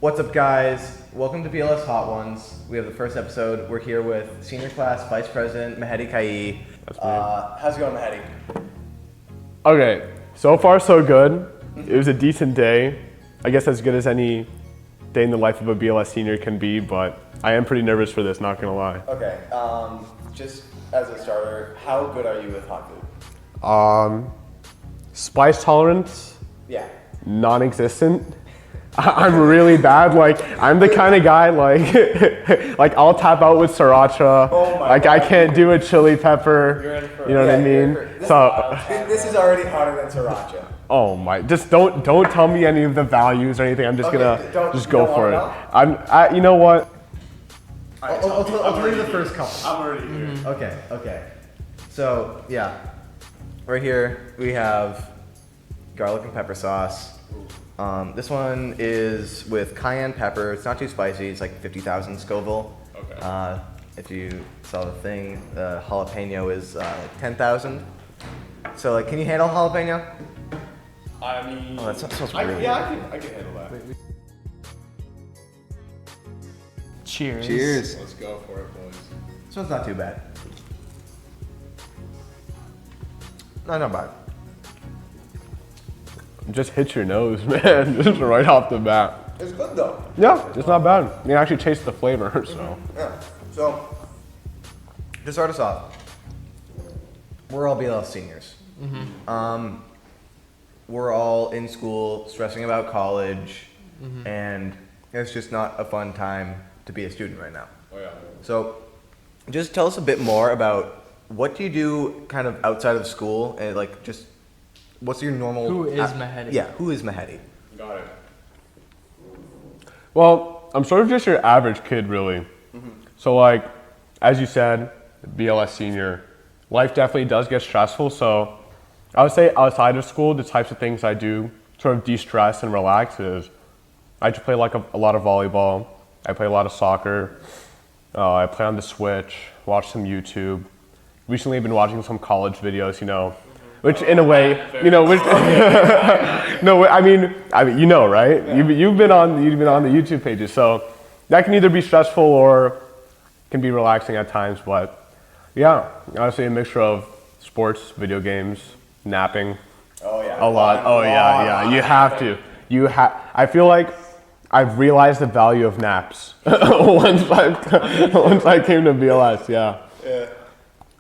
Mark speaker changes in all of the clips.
Speaker 1: What's up, guys? Welcome to BLS Hot Ones. We have the first episode. We're here with Senior Class Vice President Mehdi Kayi. How's it going, Mehdi?
Speaker 2: Okay, so far so good. It was a decent day. I guess as good as any day in the life of a BLS senior can be, but I am pretty nervous for this, not gonna lie.
Speaker 1: Okay, just as a starter, how good are you with hot food?
Speaker 2: Spice tolerance,
Speaker 1: Yeah.
Speaker 2: non-existent. I'm really bad. Like, I'm the kind of guy, like, like I'll tap out with sriracha.
Speaker 1: Oh my
Speaker 2: like,
Speaker 1: God.
Speaker 2: I can't do a chili pepper.
Speaker 1: You're in for
Speaker 2: You know what I mean?
Speaker 1: This is already hotter than sriracha.
Speaker 2: Oh my! Just don't tell me any of the values or anything. I'm just gonna just go for it. You know what?
Speaker 1: I'll tell you the first couple.
Speaker 3: I'm already here.
Speaker 1: Okay. So, yeah. Right here, we have garlic and pepper sauce. This one is with cayenne pepper. It's not too spicy. It's like 50,000 Scoville.
Speaker 3: Okay.
Speaker 1: If you saw the thing, the jalapeno is like 10,000. So, like, can you handle jalapeno?
Speaker 3: I mean,
Speaker 1: Oh, that smells really good.
Speaker 3: I can handle that.
Speaker 4: Cheers.
Speaker 1: Cheers.
Speaker 3: Let's go for it, boys.
Speaker 1: This one's not too bad. No, not bad.
Speaker 2: Just hit your nose, man. Just right off the bat.
Speaker 1: It's good though.
Speaker 2: Yeah, it's not bad. You can actually taste the flavor. So.
Speaker 1: Yeah. So, to start us off, we're all BLS seniors. We're all in school, stressing about college, and it's just not a fun time to be a student right now.
Speaker 3: Oh yeah.
Speaker 1: So, just tell us a bit more about what do you do kind of outside of school, and like just what's your normal?
Speaker 4: Who is Mehdi?
Speaker 1: Yeah, who is Mehdi?
Speaker 3: Got it.
Speaker 2: Well, I'm sort of just your average kid, really. So, like, as you said, BLS senior, life definitely does get stressful. So, I would say outside of school, the types of things I do sort of de-stress and relax is I just play like a lot of volleyball. I play a lot of soccer. I play on the Switch, watch some YouTube. Recently, I've been watching some college videos, you know, which in a way, you know, which no, I mean, you know, right? Yeah. You've been on the YouTube pages, so that can either be stressful or can be relaxing at times. But yeah, honestly, a mixture of sports, video games, napping.
Speaker 1: Oh yeah.
Speaker 2: A lot. Oh yeah. You have to. I feel like I've realized the value of naps once I came to BLS. Yeah.
Speaker 1: Yeah.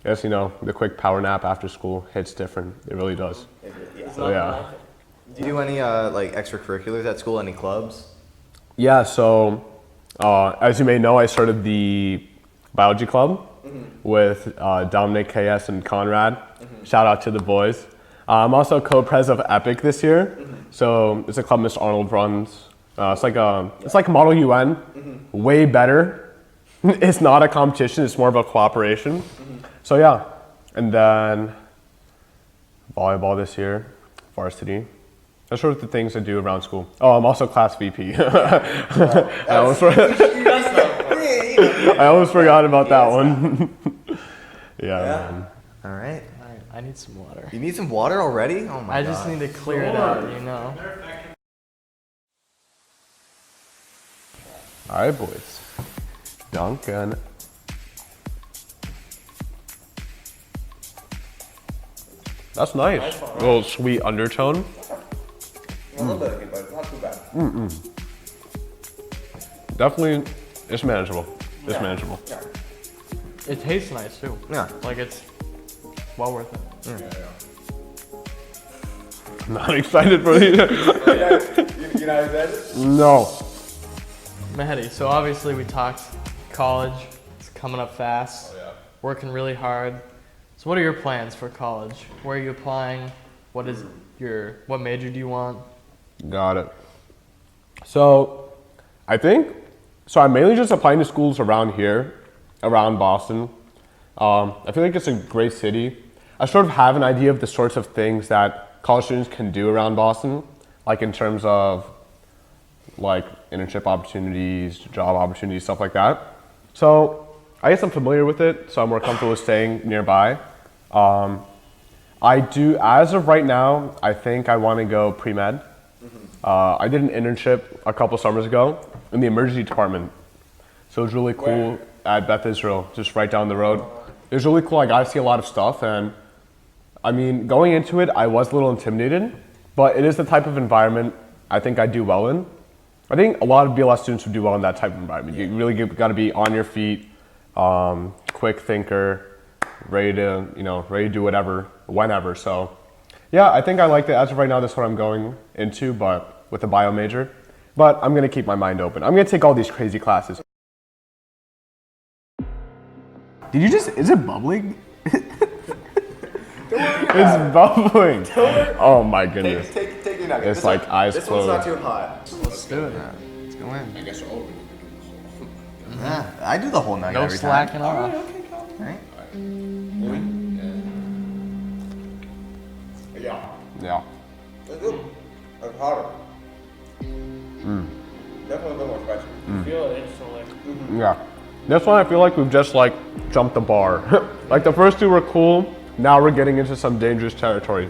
Speaker 2: Yes, you know, the quick power nap after school hits different. It really does. So yeah.
Speaker 1: Do you do any like extracurriculars at school? Any clubs?
Speaker 2: Yeah. So as you may know, I started the biology club with Dominic, KS, and Conrad. Shout out to the boys. I'm also co-pres of Epic this year. So it's a club Mr. Arnold runs. It's like Model UN, way better. It's not a competition. It's more of a cooperation. So yeah, and then volleyball this year, varsity. Those sort of the things I do around school. Oh, I'm also class VP. I almost forgot about that one. Yeah. Man.
Speaker 1: All right.
Speaker 4: I need some water.
Speaker 1: You need some water already? Oh my god.
Speaker 4: I just need to clear it out, you know.
Speaker 2: All right, boys. Duncan. That's nice. A little sweet undertone.
Speaker 1: A little bit, but not too bad.
Speaker 2: Definitely, it's manageable. It's manageable.
Speaker 1: Yeah.
Speaker 4: It tastes nice too.
Speaker 1: Yeah.
Speaker 4: Like it's well worth it.
Speaker 2: I'm not excited for these.
Speaker 1: You're not excited?
Speaker 2: No.
Speaker 4: Mehdi, so obviously we talked college. It's coming up fast.
Speaker 3: Oh yeah.
Speaker 4: Working really hard. So what are your plans for college? Where are you applying? What major do you want?
Speaker 2: Got it. So, I'm mainly just applying to schools around here, around Boston. I feel like it's a great city. I sort of have an idea of the sorts of things that college students can do around Boston, like in terms of like internship opportunities, job opportunities, stuff like that. So I guess I'm familiar with it, so I'm more comfortable with staying nearby. I do, as of right now, I think I want to go pre-med. I did an internship a couple summers ago in the emergency department. So it was really cool at Beth Israel, just right down the road. It was really cool. I got to see a lot of stuff, and I mean, going into it, I was a little intimidated, but it is the type of environment I think I do well in. I think a lot of BLS students would do well in that type of environment. You really got to be on your feet, quick thinker, ready to do whatever, whenever. So yeah, I think I like it. As of right now, that's what I'm going into, but with a bio major. But I'm gonna keep my mind open. I'm gonna take all these crazy classes. Is it bubbling? It's bubbling. Oh my goodness.
Speaker 1: Take your nugget.
Speaker 2: It's like eyes
Speaker 1: This
Speaker 2: closed.
Speaker 1: one's not too hot.
Speaker 4: Let's do it now.
Speaker 1: Let's go in.
Speaker 3: I guess all of it.
Speaker 1: Yeah, I do the whole nugget
Speaker 4: No
Speaker 1: every
Speaker 4: slacking
Speaker 1: time.
Speaker 4: off.
Speaker 1: Right?
Speaker 3: Yeah.
Speaker 2: Yeah.
Speaker 3: It's good. It's hotter. Definitely a bit more spicy.
Speaker 4: Feel it instantly.
Speaker 2: Yeah. This one I feel like we've just like jumped the bar. Like the first two were cool. Now we're getting into some dangerous territory.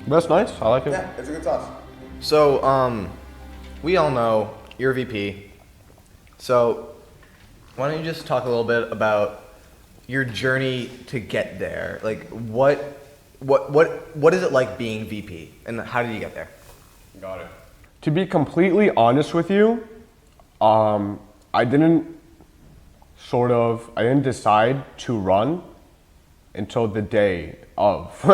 Speaker 2: That's nice. I like it.
Speaker 3: Yeah, it's a good sauce.
Speaker 1: So, we all know you're a VP. So, why don't you just talk a little bit about your journey to get there? Like, what is it like being VP, and how did you get there?
Speaker 3: Got it.
Speaker 2: To be completely honest with you, I didn't decide to run until the day of.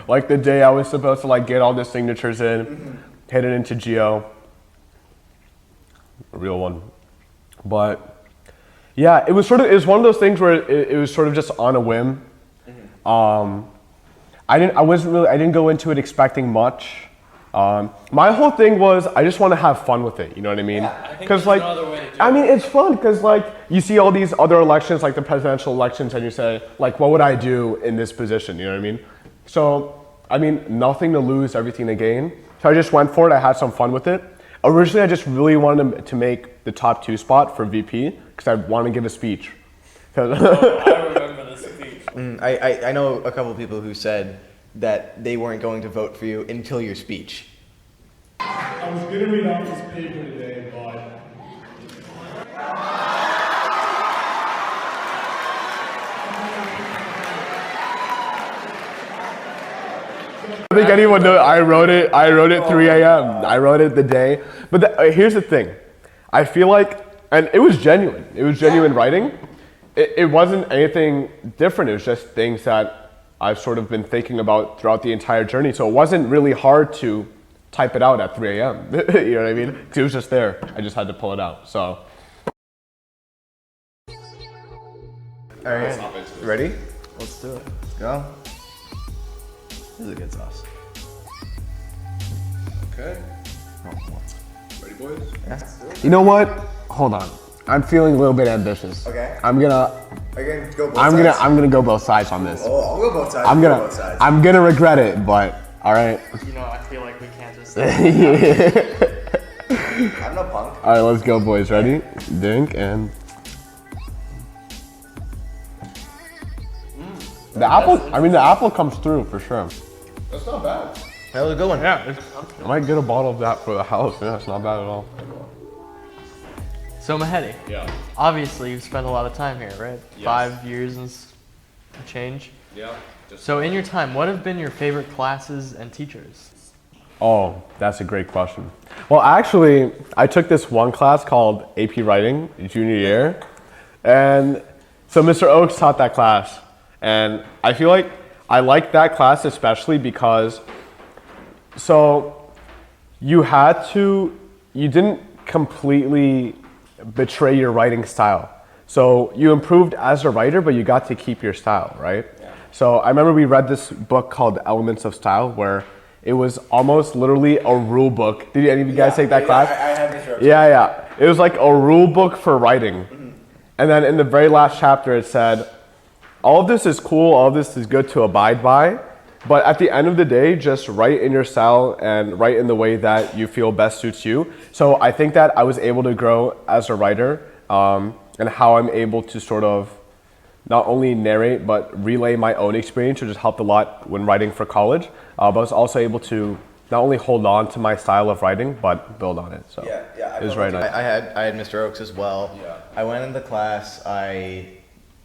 Speaker 2: Like the day I was supposed to like get all the signatures in, hit it into Geo. A real one. But yeah, it was one of those things where it was sort of just on a whim. I didn't go into it expecting much. My whole thing was I just want to have fun with it. You know what I mean? Because like, I mean, it's fun because like you see all these other elections, like the presidential elections, and you say like, what would I do in this position? You know what I mean? So I mean, nothing to lose, everything to gain. So I just went for it. I had some fun with it. Originally, I just really wanted to make the top 2 spot for VP because I wanted to give a speech.
Speaker 4: I remember this speech.
Speaker 1: I know a couple of people who said that they weren't going to vote for you until your speech.
Speaker 5: I was going to read out this paper today, but
Speaker 2: I think anyone knows. I wrote it 3 a.m. I wrote it the day. But here's the thing. I feel like, and it was genuine. It was genuine writing. It wasn't anything different. It was just things that I've sort of been thinking about throughout the entire journey. So it wasn't really hard to type it out at 3 a.m. You know what I mean? 'Cause it was just there. I just had to pull it out. So.
Speaker 1: All right, ready?
Speaker 4: Let's do it.
Speaker 1: Let's go. This is a good sauce.
Speaker 3: Okay. Ready, boys?
Speaker 2: You know what? Hold on. I'm feeling a little bit ambitious.
Speaker 1: Okay.
Speaker 2: I'm gonna go both sides on this.
Speaker 1: Oh, I'll go both sides.
Speaker 2: I'm gonna regret it, but all right.
Speaker 4: You know, I feel like we can't just.
Speaker 1: I'm no punk.
Speaker 2: All right, let's go, boys. Ready? Dink and. The apple comes through for sure.
Speaker 3: That's not bad.
Speaker 1: That was a good one.
Speaker 2: Yeah, I might get a bottle of that for the house. Yeah, it's not bad at all.
Speaker 4: So Mehdi,
Speaker 3: Yeah.
Speaker 4: obviously you've spent a lot of time here, right?
Speaker 3: Yes.
Speaker 4: 5 years and change.
Speaker 3: Yeah. Just
Speaker 4: So in your time, what have been your favorite classes and teachers?
Speaker 2: Oh, that's a great question. Well, actually, I took this one class called AP Writing junior year, and so Mr. Oakes taught that class, and I feel like I liked that class especially because you didn't completely betray your writing style. So you improved as a writer, but you got to keep your style, right? Yeah. So I remember we read this book called Elements of Style, where it was almost literally a rule book. Did any of you guys take that class?
Speaker 1: I had this.
Speaker 2: Yeah. It was like a rule book for writing. Mm-hmm. And then in the very last chapter, it said, all of this is cool, all of this is good to abide by, but at the end of the day, just write in your style and write in the way that you feel best suits you. So I think that I was able to grow as a writer, and how I'm able to sort of not only narrate, but relay my own experience, which has helped a lot when writing for college. But I was also able to not only hold on to my style of writing, but build on it. So
Speaker 1: Yeah.
Speaker 2: it was very nice.
Speaker 1: I had Mr. Oaks as well.
Speaker 3: Yeah.
Speaker 1: I went into class. I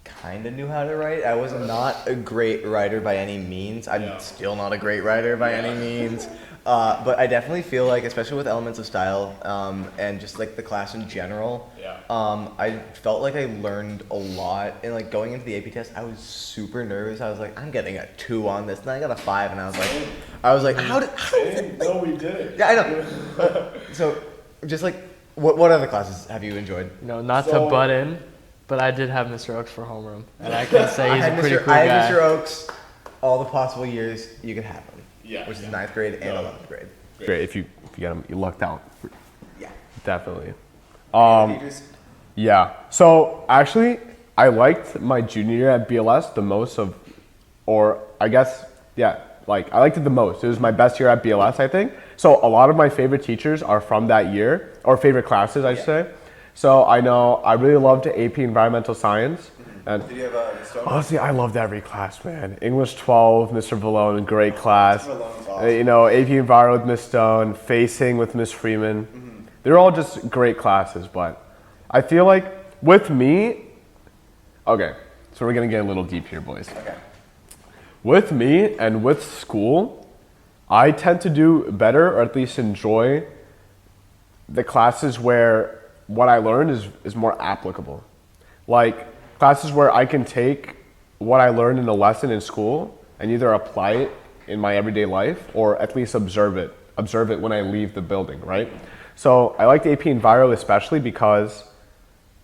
Speaker 1: kind of knew how to write. I was not a great writer by any means. I'm still not a great writer by any means. But I definitely feel like, especially with elements of style, and just like the class in general, I felt like I learned a lot. And like going into the AP test, I was super nervous. I was like, I'm getting a 2 on this, and I got a 5, and I was like, how did
Speaker 5: No, we did it.
Speaker 1: yeah, I know. So, just like, what other classes have you enjoyed?
Speaker 4: You know, not to
Speaker 5: So-
Speaker 4: butt in, but I did have Mr. Oaks for homeroom, and I can say he's a pretty cool
Speaker 1: I
Speaker 4: guy.
Speaker 1: had Mr. Oaks all the possible years you could have him.
Speaker 3: Yeah.
Speaker 1: Which is 9th grade and 11th grade.
Speaker 2: Great. If you get them, you lucked out.
Speaker 1: Yeah.
Speaker 2: Definitely.
Speaker 1: Teachers?
Speaker 2: Yeah. So actually, I liked my junior year at BLS the most or I guess, yeah, like I liked it the most. It was my best year at BLS, I think. So a lot of my favorite teachers are from that year, or favorite classes, I should say. So I know I really loved AP Environmental Science. And
Speaker 1: Did you have a Stone?
Speaker 2: honestly, I loved every class, man. English 12, Mr. Vallone, great class.
Speaker 1: Vallone's awesome.
Speaker 2: You know, AP Enviro with Miss Stone, Facing with Miss Freeman. They're all just great classes, but I feel like with me, okay, so we're gonna get a little deep here, boys.
Speaker 1: Okay.
Speaker 2: With me and with school, I tend to do better, or at least enjoy the classes where what I learned is more applicable. Like classes where I can take what I learned in a lesson in school and either apply it in my everyday life or at least observe it when I leave the building, right? So I liked AP Enviro especially because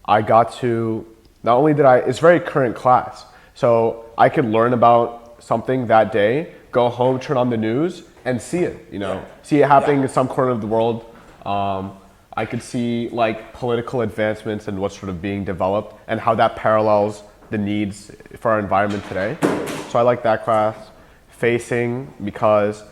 Speaker 2: I got to, not only did it's very current class, so I could learn about something that day, go home, turn on the news, and see it, see it happening in some corner of the world. I could see like political advancements and what's sort of being developed and how that parallels the needs for our environment today. So I like that class. Facing, because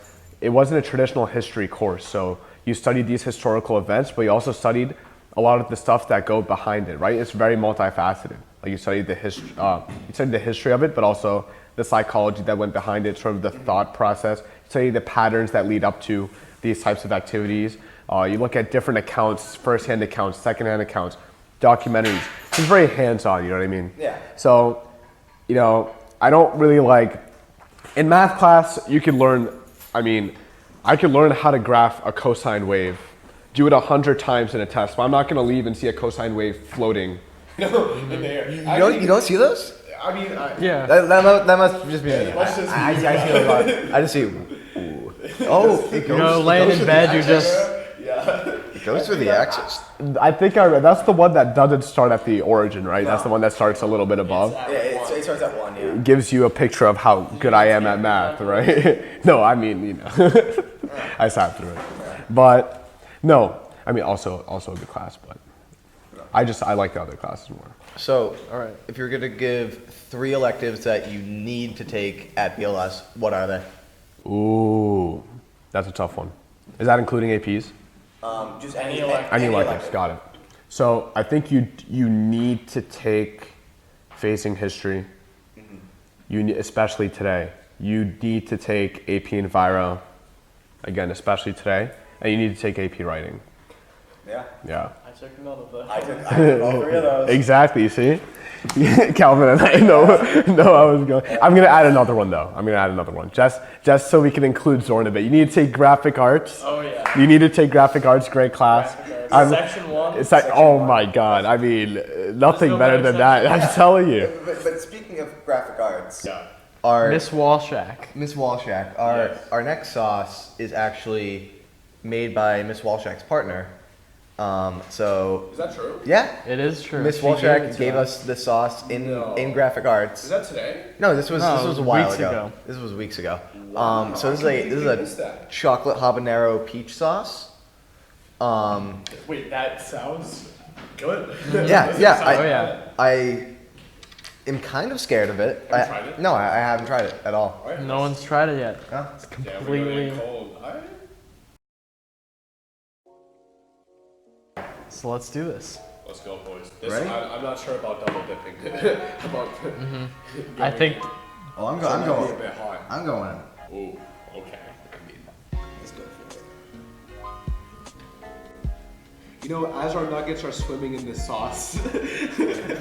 Speaker 2: it wasn't a traditional history course. So you studied these historical events, but you also studied a lot of the stuff that go behind it, right? It's very multifaceted. Like you studied the history of it, but also the psychology that went behind it, sort of the thought process. You study the patterns that lead up to these types of activities. You look at different accounts, first-hand accounts, second-hand accounts, documentaries. It's very hands-on, you know what I mean?
Speaker 1: Yeah.
Speaker 2: So, I don't really like, in math class, you can learn, I could learn how to graph a cosine wave, do it 100 times in a test, but I'm not gonna leave and see a cosine wave floating.
Speaker 3: No, in the air.
Speaker 1: You don't see those?
Speaker 3: I mean,
Speaker 4: Yeah.
Speaker 1: That must just be me.
Speaker 3: must just be
Speaker 1: I see a lot. I just see. Ooh. Oh, it
Speaker 4: You
Speaker 1: goes.
Speaker 4: know, laying in bed, you just.
Speaker 1: It goes through the axis.
Speaker 2: I think that's the one that doesn't start at the origin, right? That's the one that starts a little bit above.
Speaker 1: Yeah, it starts at 1. Yeah.
Speaker 2: Gives you a picture of how good I am at math, right? No, I sat through it. But no, also a good class, but I like the other classes more.
Speaker 1: So,
Speaker 4: All right.
Speaker 1: if you're gonna give 3 electives that you need to take at BLS, what are they?
Speaker 2: Ooh, that's a tough one. Is that including APs?
Speaker 1: Just any
Speaker 2: Any electives, got it. So I think you need to take facing history. Especially today. You need to take AP Enviro, again, especially today, and you need to take AP Writing.
Speaker 1: Yeah.
Speaker 2: Yeah.
Speaker 4: I took none of those.
Speaker 1: I took all 3 of those.
Speaker 2: Exactly, you see? Calvin and I know I was going. I'm gonna add another one though. Just so we can include Zorn a bit. You need to take graphic arts.
Speaker 4: Oh, yeah.
Speaker 2: You need to take graphic arts, great class.
Speaker 4: Section 1.
Speaker 2: It's like, oh my God, nothing
Speaker 4: no
Speaker 2: better
Speaker 4: better
Speaker 2: than that. I'm telling you.
Speaker 1: But speaking of graphic arts,
Speaker 3: Yeah.
Speaker 1: our
Speaker 4: Miss Walshack.
Speaker 1: Miss Walshack, our next sauce is actually made by Miss Walshack's partner. So
Speaker 3: Is that true?
Speaker 1: yeah,
Speaker 4: It is true.
Speaker 1: Miss
Speaker 4: She gave it
Speaker 1: Walshack
Speaker 4: to
Speaker 1: gave us the sauce in graphic arts.
Speaker 3: Is that today?
Speaker 1: No, this was a while
Speaker 4: weeks ago.
Speaker 1: This was weeks ago.
Speaker 3: Wow.
Speaker 1: So this
Speaker 3: How can you
Speaker 1: is
Speaker 3: miss
Speaker 1: a
Speaker 3: that?
Speaker 1: chocolate habanero peach sauce.
Speaker 5: Wait, that sounds good.
Speaker 1: Yeah.
Speaker 4: Oh,
Speaker 1: I am kind of scared of it.
Speaker 3: Have you tried it?
Speaker 1: No, I haven't tried it at all.
Speaker 3: Alright,
Speaker 4: No one's tried it yet.
Speaker 1: Huh?
Speaker 4: Completely.
Speaker 3: cold. Alright.
Speaker 4: So let's do this.
Speaker 3: Let's go, boys.
Speaker 1: Ready?
Speaker 3: I'm not sure about double dipping.
Speaker 4: I think
Speaker 1: Oh, I'm
Speaker 3: It's gonna be a
Speaker 1: going.
Speaker 3: bit hot.
Speaker 1: I'm going.
Speaker 3: Ooh, okay.
Speaker 1: Let's go for
Speaker 2: as our nuggets are swimming in this sauce,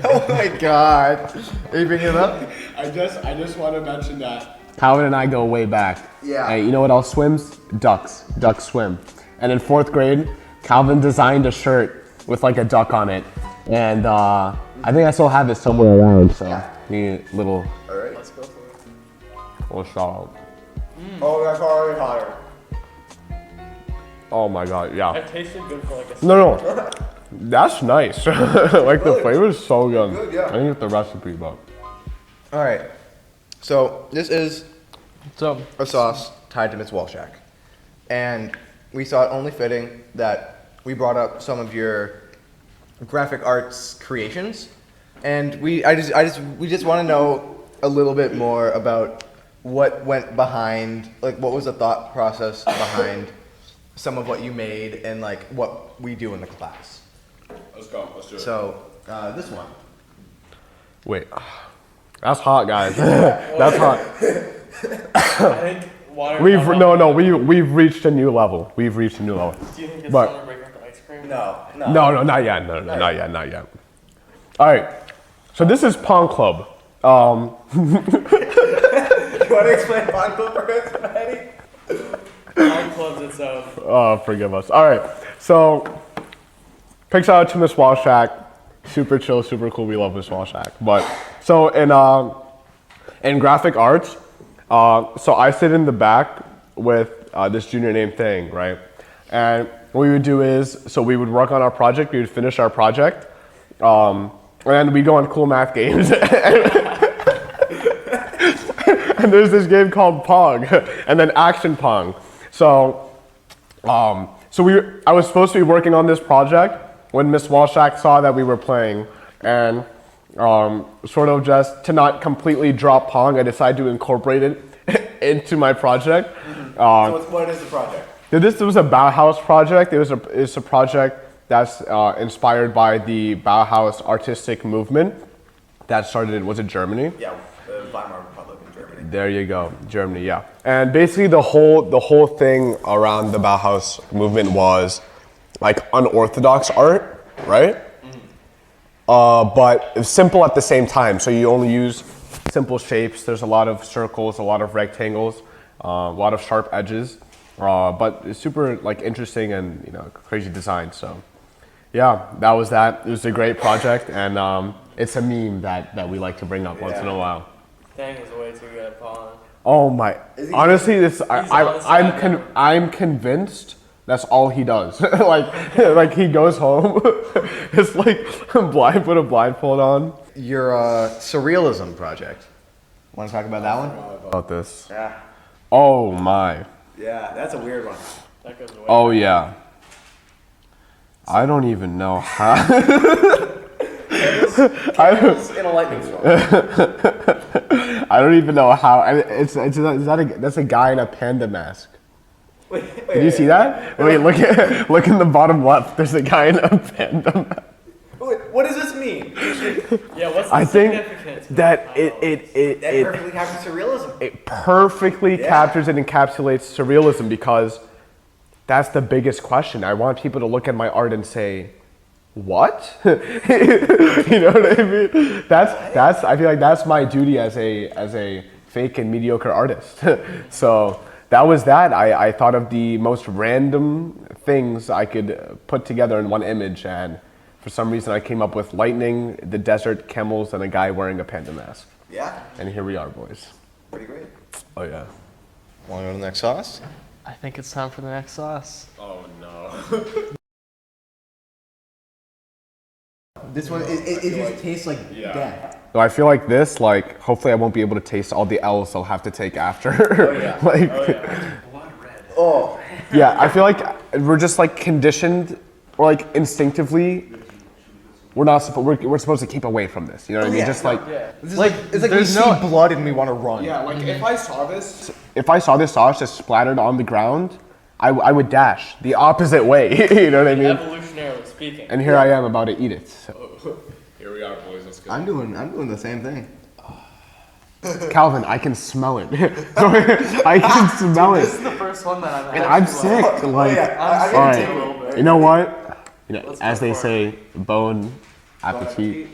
Speaker 1: Oh my god. Are you bringing it up?
Speaker 2: I just want to mention that Calvin and I go way back.
Speaker 1: Yeah.
Speaker 2: Hey, you know what else swims? Ducks. Ducks swim. And in 4th grade, Calvin designed a shirt with like a duck on it, and I think I still have it somewhere around. So, little
Speaker 1: Alright.
Speaker 4: Let's go for it.
Speaker 2: little shout out.
Speaker 1: Oh, that's already higher.
Speaker 2: Oh my god, yeah.
Speaker 4: It tasted good for like a
Speaker 2: No, that's nice. Like the flavor is so good.
Speaker 1: Good, yeah.
Speaker 2: I didn't get the recipe, but
Speaker 1: Alright. So, this is
Speaker 4: So,
Speaker 1: a sauce tied to Miss Walshack. And we thought only fitting that we brought up some of your graphic arts creations. And we just want to know a little bit more about what went behind, like what was the thought process behind some of what you made and like what we do in the class.
Speaker 3: Let's go. Let's do it.
Speaker 1: So, this one.
Speaker 2: wait. That's hot, guys. That's hot.
Speaker 4: I think water.
Speaker 2: We've reached a new level. We've reached a new level.
Speaker 4: Do you think it's
Speaker 2: But-
Speaker 4: time to break out the ice cream?
Speaker 1: No.
Speaker 2: No, not yet. No, not yet. All right. So this is Pong Club.
Speaker 1: You want to explain Pond Club for us, Mehdi?
Speaker 4: Pond Club's its own.
Speaker 2: Oh, forgive us. All right. So, big shout out to Miss Walshack. Super chill, super cool. We love Miss Walshack. But so in graphic arts, so I sit in the back with this junior named Thing, right? And what we would do is, so we would work on our project. We would finish our project, and then we go on cool math games. And there's this game called Pong, and then Action Pong. So, I was supposed to be working on this project when Miss Walshack saw that we were playing, and sort of just to not completely drop Pong, I decided to incorporate it into my project.
Speaker 1: So what is the project?
Speaker 2: This was a Bauhaus project. It's a project that's inspired by the Bauhaus artistic movement that started, was it Germany?
Speaker 1: Yeah, the Weimar Republic in Germany.
Speaker 2: There you go, Germany, yeah. And basically the whole thing around the Bauhaus movement was like unorthodox art, right? But simple at the same time. So you only use simple shapes. There's a lot of circles, a lot of rectangles, a lot of sharp edges. But it's super like interesting and crazy design. So yeah, that was that. It was a great project, and it's a meme that we like to bring up once in a while.
Speaker 4: Thing is way too good at Pong.
Speaker 2: Oh my! Honestly,
Speaker 4: honestly
Speaker 2: I'm convinced that's all he does. like he goes home, it's like put a blindfold on.
Speaker 1: Your surrealism project. Want to talk about that one?
Speaker 2: About this.
Speaker 1: Yeah.
Speaker 2: Oh my.
Speaker 1: Yeah, that's a weird one.
Speaker 4: That goes away.
Speaker 2: Oh yeah. I don't even know how.
Speaker 1: In a lightning storm.
Speaker 2: I don't even know how. That's a guy in a panda mask. Did you see that? Wait, look in the bottom left. There's a guy in a panda mask.
Speaker 1: Wait, what does this mean?
Speaker 4: Yeah, what's the
Speaker 2: I think
Speaker 4: significance?
Speaker 2: that
Speaker 1: That perfectly captures surrealism.
Speaker 2: it perfectly captures and encapsulates surrealism, because that's the biggest question. I want people to look at my art and say, what? You know what I mean? That's I feel like that's my duty as a fake and mediocre artist. So that was that. I thought of the most random things I could put together in one image, and for some reason I came up with lightning, the desert, camels, and a guy wearing a panda mask.
Speaker 1: Yeah,
Speaker 2: And here we are, boys.
Speaker 1: pretty great.
Speaker 2: Oh yeah.
Speaker 1: Want to go to the next sauce?
Speaker 4: I think it's time for the next sauce.
Speaker 3: Oh no.
Speaker 1: This one, it just tastes like death.
Speaker 2: So I feel like this, like, hopefully I won't be able to taste all the L's I'll have to take after.
Speaker 1: yeah.
Speaker 2: Like,
Speaker 1: Oh,
Speaker 2: yeah, I feel like we're just like conditioned, or like instinctively, we're supposed to keep away from this. You know what I mean?
Speaker 1: yeah,
Speaker 2: Just like,
Speaker 1: it's like we
Speaker 4: there's
Speaker 1: see
Speaker 4: no-
Speaker 1: blood and we want to run.
Speaker 2: yeah, like if I saw this sauce just splattered on the ground, I would dash the opposite way. You know what I mean?
Speaker 4: Evolutionarily speaking.
Speaker 2: And here I am about to eat it. So.
Speaker 3: Here we are, boys. Let's go.
Speaker 1: I'm doing the same thing.
Speaker 2: Calvin, I can smell it. I can smell
Speaker 4: This
Speaker 2: it.
Speaker 4: is the first one that I've had.
Speaker 2: And I'm sick. Like,
Speaker 1: yeah, I
Speaker 2: all
Speaker 1: didn't take a little
Speaker 2: right. You know what? you know,
Speaker 1: Let's
Speaker 2: as
Speaker 1: go
Speaker 2: they
Speaker 1: for
Speaker 2: say, bon appetit.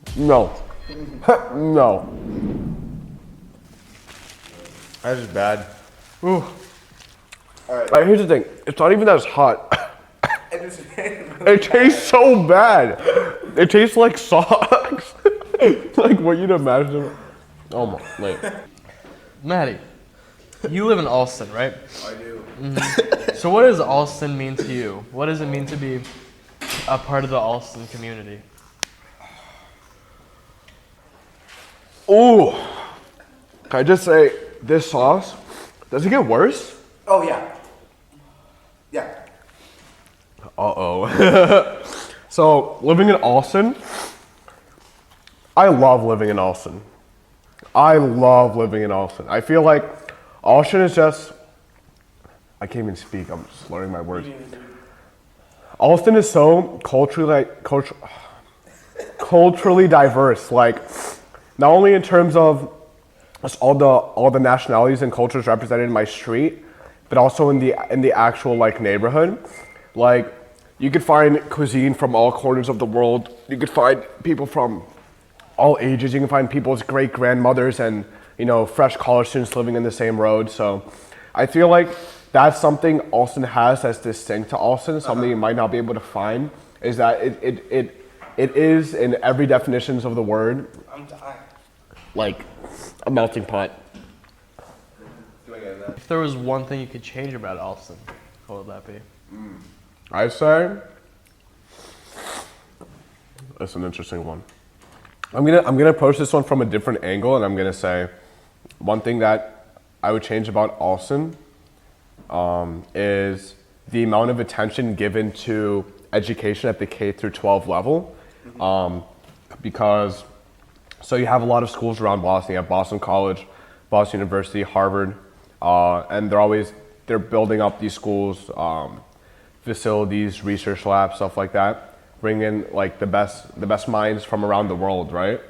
Speaker 1: appetit.
Speaker 2: No. No.
Speaker 1: That's just bad.
Speaker 2: Ooh.
Speaker 1: Alright.
Speaker 2: Here's the thing. It's not even as hot. It tastes so bad. It tastes like socks. Like what you'd imagine. Oh my, wait.
Speaker 4: Mehdi, you live in Alston, right?
Speaker 3: I do.
Speaker 4: So what does Alston mean to you? What does it mean to be a part of the Alston community?
Speaker 2: Ooh. Can I just say, this sauce, does it get worse?
Speaker 1: Oh yeah. Yeah.
Speaker 2: Uh-oh. So, living in Alston, I love living in Alston. I love living in Alston. I feel like Alston is just, I can't even speak, I'm slurring my words. Alston is so culturally diverse, like not only in terms of just all the nationalities and cultures represented in my street, but also in the actual like neighborhood. Like you could find cuisine from all corners of the world. You could find people from all ages. You can find people's great grandmothers and, you know, fresh college students living in the same road. So I feel like that's something Alston has that's distinct to Alston, something you might not be able to find, is that it is in every definitions of the word, like a melting pot.
Speaker 4: If there was one thing you could change about Alston, what would that be?
Speaker 2: I say that's an interesting one. I'm gonna approach this one from a different angle, and I'm gonna say one thing that I would change about Alston is the amount of attention given to education at the K through 12 level, because so you have a lot of schools around Boston. You have Boston College, Boston University, Harvard, and they're building up these schools, facilities, research labs, stuff like that, bring in like the best minds from around the world, right?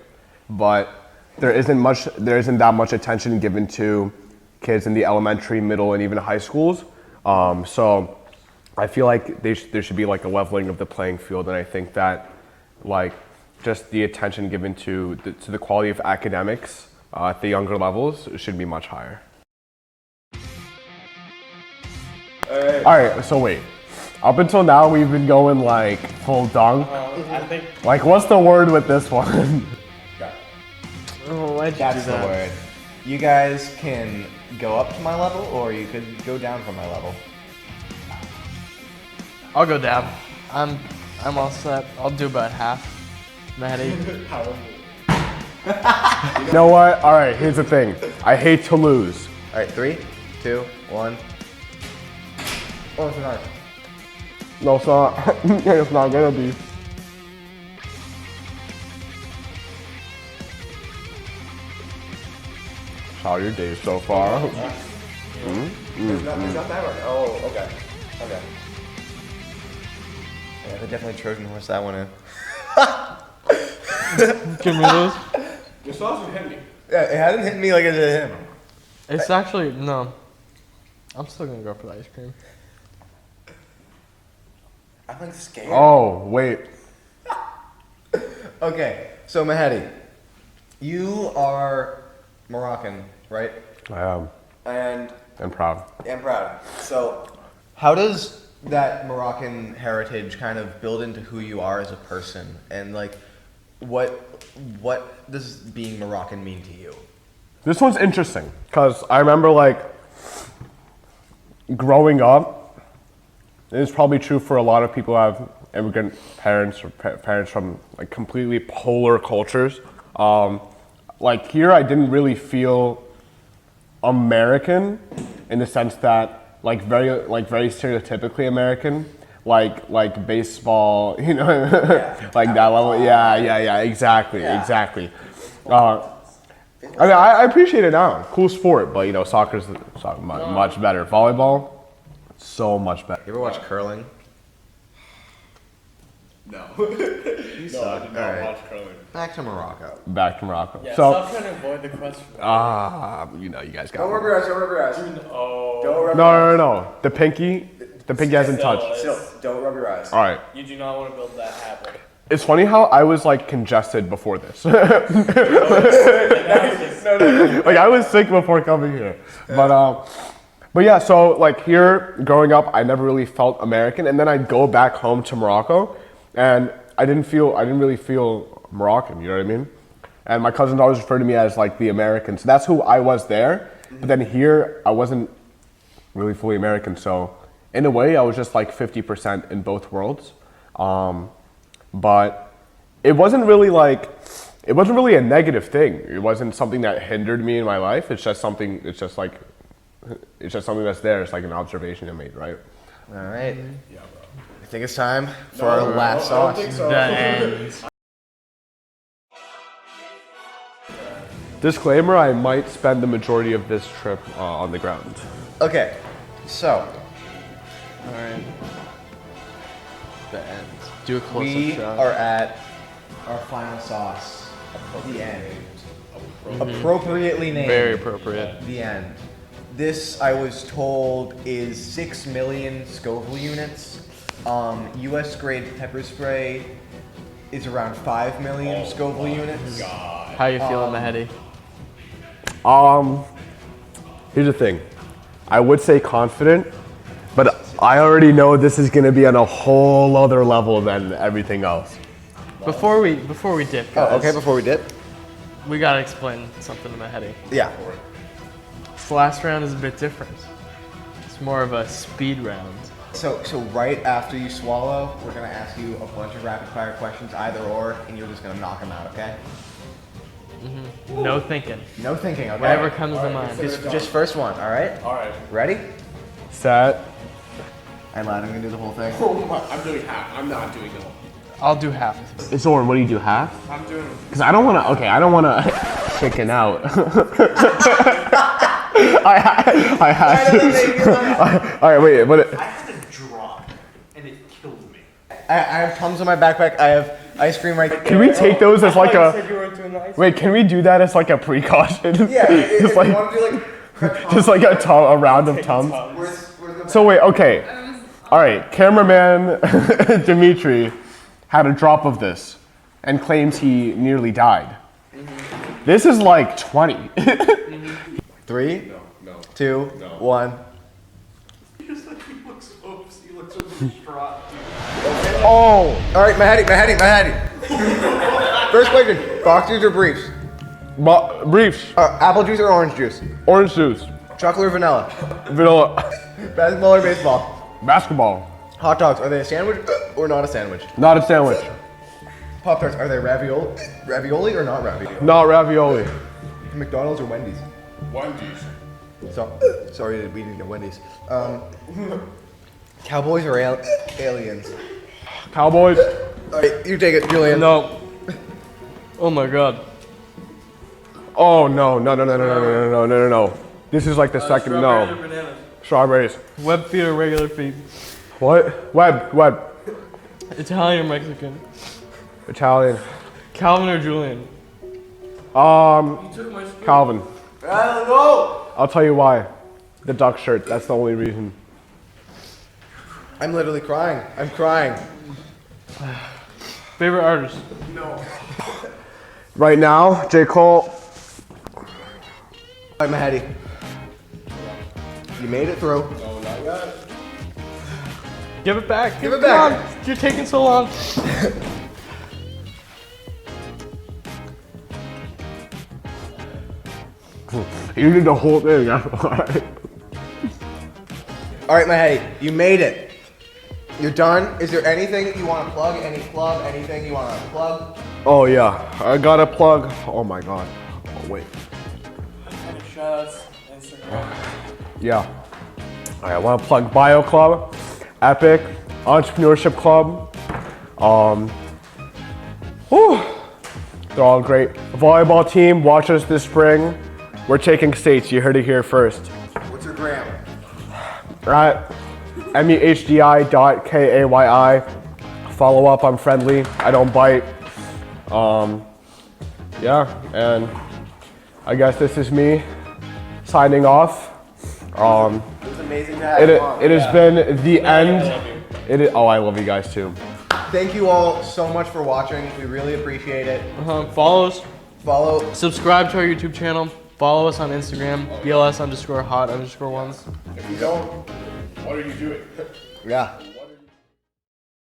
Speaker 2: But there isn't that much attention given to kids in the elementary, middle, and even high schools. So I feel like there should be like a leveling of the playing field, and I think that like just the attention given to the quality of academics at the younger levels should be much higher. All right, so wait. Up until now, we've been going like full dunk.
Speaker 4: I think.
Speaker 2: Like, what's the word with this one?
Speaker 4: Oh, why'd you
Speaker 1: That's
Speaker 4: do
Speaker 1: the
Speaker 4: that?
Speaker 1: word. You guys can go up to my level, or you could go down from my level.
Speaker 4: I'll go down. I'm all set. I'll do about half. Mehdi.
Speaker 2: You know what? All right, here's the thing. I hate to lose.
Speaker 1: All right, 3, 2, 1. Oh, it's not.
Speaker 2: No, it's not. It's not gonna be. How are your days so far?
Speaker 1: It's not that one. Oh, okay. Okay. Yeah, they definitely Trojan horse that one in.
Speaker 4: Give me those.
Speaker 3: The sauce would hit me.
Speaker 1: Yeah, it hasn't hit me like it did him.
Speaker 4: It's actually, no. I'm still gonna go for the ice cream.
Speaker 1: I'm like scared.
Speaker 2: Oh, wait.
Speaker 1: Okay, so Mehdi, you are Moroccan, right?
Speaker 2: I am.
Speaker 1: And
Speaker 2: Proud.
Speaker 1: proud. So, how does that Moroccan heritage kind of build into who you are as a person? And like, what does being Moroccan mean to you?
Speaker 2: This one's interesting because I remember like growing up. It's probably true for a lot of people who have immigrant parents or parents from like completely polar cultures. Like here, I didn't really feel American in the sense that like very stereotypically American, like baseball, you know, like that level. Yeah, exactly. I mean, I appreciate it now. Cool sport, but you know, soccer's much better. Volleyball, so much better.
Speaker 1: You ever watch curling?
Speaker 3: No.
Speaker 1: You
Speaker 3: No, I did not
Speaker 1: Alright.
Speaker 3: watch curling.
Speaker 1: Back to Morocco.
Speaker 2: Back to Morocco.
Speaker 4: Yeah,
Speaker 2: So,
Speaker 4: stop trying to avoid the question.
Speaker 2: you know, you guys got
Speaker 1: Don't
Speaker 2: me.
Speaker 1: rub your eyes. Don't rub your eyes.
Speaker 3: Oh.
Speaker 1: Don't rub your eyes.
Speaker 2: No. The pinky The pinky hasn't touched.
Speaker 1: Still, don't rub your eyes.
Speaker 2: All right.
Speaker 3: You do not want to build that habit.
Speaker 2: It's funny how I was like congested before this. Like I was sick before coming here. But yeah, so like here growing up, I never really felt American, and then I'd go back home to Morocco, and I didn't really feel Moroccan. You know what I mean? And my cousins always refer to me as like the American. So that's who I was there. But then here, I wasn't really fully American. So in a way, I was just like 50% in both worlds. But it wasn't really a negative thing. It wasn't something that hindered me in my life. It's just something that's there. It's like an observation I made, right?
Speaker 1: All right. Yeah, bro. I think it's time for our last sauce.
Speaker 3: I don't think so.
Speaker 4: The end.
Speaker 2: Disclaimer, I might spend the majority of this trip on the ground.
Speaker 1: Okay, so
Speaker 4: All right. The end. Do a close-up
Speaker 1: we
Speaker 4: shot.
Speaker 1: are at our final sauce, the end. Appropriately named.
Speaker 4: Very appropriate.
Speaker 1: The end. This, I was told, is 6 million Scoville units. US grade pepper spray is around 5 million Scoville units.
Speaker 4: How you feeling, Mehdi?
Speaker 2: Here's the thing. I would say confident, but I already know this is gonna be on a whole other level than everything else.
Speaker 4: Before we dip, guys,
Speaker 1: Oh, okay, before we dip?
Speaker 4: we gotta explain something to Mehdi.
Speaker 1: Yeah.
Speaker 4: This last round is a bit different. It's more of a speed round.
Speaker 1: So right after you swallow, we're gonna ask you a bunch of rapid fire questions, either or, and you're just gonna knock them out, okay?
Speaker 4: No thinking.
Speaker 1: No thinking, okay?
Speaker 4: Whatever comes to mind.
Speaker 1: Just first one, all right?
Speaker 3: All right.
Speaker 1: Ready?
Speaker 2: Set.
Speaker 1: I lied, I'm gonna do the whole thing.
Speaker 3: Oh my, I'm doing half. I'm not doing it.
Speaker 4: I'll do half.
Speaker 2: Zorn, what do you do, half?
Speaker 3: I'm doing.
Speaker 2: Because I don't wanna chicken out. I had to. All right, wait, but
Speaker 5: I had a drop, and it killed me.
Speaker 1: I have Tums in my backpack, I have ice cream right there.
Speaker 2: can we take those as like
Speaker 3: Said you
Speaker 2: a?
Speaker 3: weren't doing nice.
Speaker 2: Wait, can we do that as like a precaution?
Speaker 1: Yeah, if
Speaker 2: just
Speaker 1: you
Speaker 2: like
Speaker 1: wanna do like...
Speaker 2: just like a round of Tums.
Speaker 1: Where's the...
Speaker 2: So wait, okay. All right, cameraman Dimitri had a drop of this and claims he nearly died. This is like 20.
Speaker 1: 3,
Speaker 3: No.
Speaker 1: 2, 1.
Speaker 5: He looks so distraught.
Speaker 2: Oh,
Speaker 1: All right, Mehdi. First question, boxers or briefs?
Speaker 2: briefs,
Speaker 1: Apple juice or orange juice?
Speaker 2: orange juice,
Speaker 1: Chocolate or vanilla?
Speaker 2: vanilla,
Speaker 1: Basketball or baseball?
Speaker 2: basketball,
Speaker 1: Hot dogs, are they a sandwich or not a sandwich?
Speaker 2: not a sandwich,
Speaker 1: Pop-Tarts, are they ravioli or not ravioli?
Speaker 2: not ravioli,
Speaker 1: McDonald's or Wendy's?
Speaker 3: Wendy's.
Speaker 1: So, sorry, we didn't get Wendy's. Cowboys or aliens?
Speaker 2: Cowboys.
Speaker 1: All right, you take it, Julian.
Speaker 4: No. Oh my god.
Speaker 2: Oh no. This is like the second no.
Speaker 3: Bananas.
Speaker 2: Strawberries.
Speaker 4: Web feet or regular feet?
Speaker 2: What? Web.
Speaker 4: Italian or Mexican?
Speaker 2: Italian.
Speaker 4: Calvin or Julian?
Speaker 2: Calvin.
Speaker 1: I don't know.
Speaker 2: I'll tell you why. The duck shirt. That's the only reason.
Speaker 1: I'm literally crying. I'm crying.
Speaker 4: Favorite artist?
Speaker 2: Right now, J. Cole.
Speaker 1: I'm Mehdi. You made it through.
Speaker 3: No, not yet.
Speaker 4: Give it back.
Speaker 1: Give it back.
Speaker 4: Come on. You're taking so long.
Speaker 2: You did the whole thing. That's why.
Speaker 1: All right, Mehdi, you made it. You're done. Is there anything you want to plug? Any club? Anything you want to plug?
Speaker 2: Oh yeah, I got a plug. Oh my god. Oh wait.
Speaker 3: Shoutouts, Instagram.
Speaker 2: Yeah. All right, I want to plug Bio Club, Epic, Entrepreneurship Club. They're all great. Volleyball team, watch us this spring. We're taking states. You heard it here first.
Speaker 1: What's your gram?
Speaker 2: Right. mehdi.kayi. Follow up. I'm friendly. I don't bite. Yeah, and I guess this is me signing off.
Speaker 1: amazing to have
Speaker 2: It,
Speaker 1: you on.
Speaker 2: it has been the end.
Speaker 3: love you.
Speaker 2: Oh, I love you guys too.
Speaker 1: Thank you all so much for watching. We really appreciate it.
Speaker 4: Follow us.
Speaker 1: Follow.
Speaker 4: Subscribe to our YouTube channel. Follow us on Instagram. BLS_hot_ones.
Speaker 3: If you don't, what are you doing?
Speaker 1: Yeah.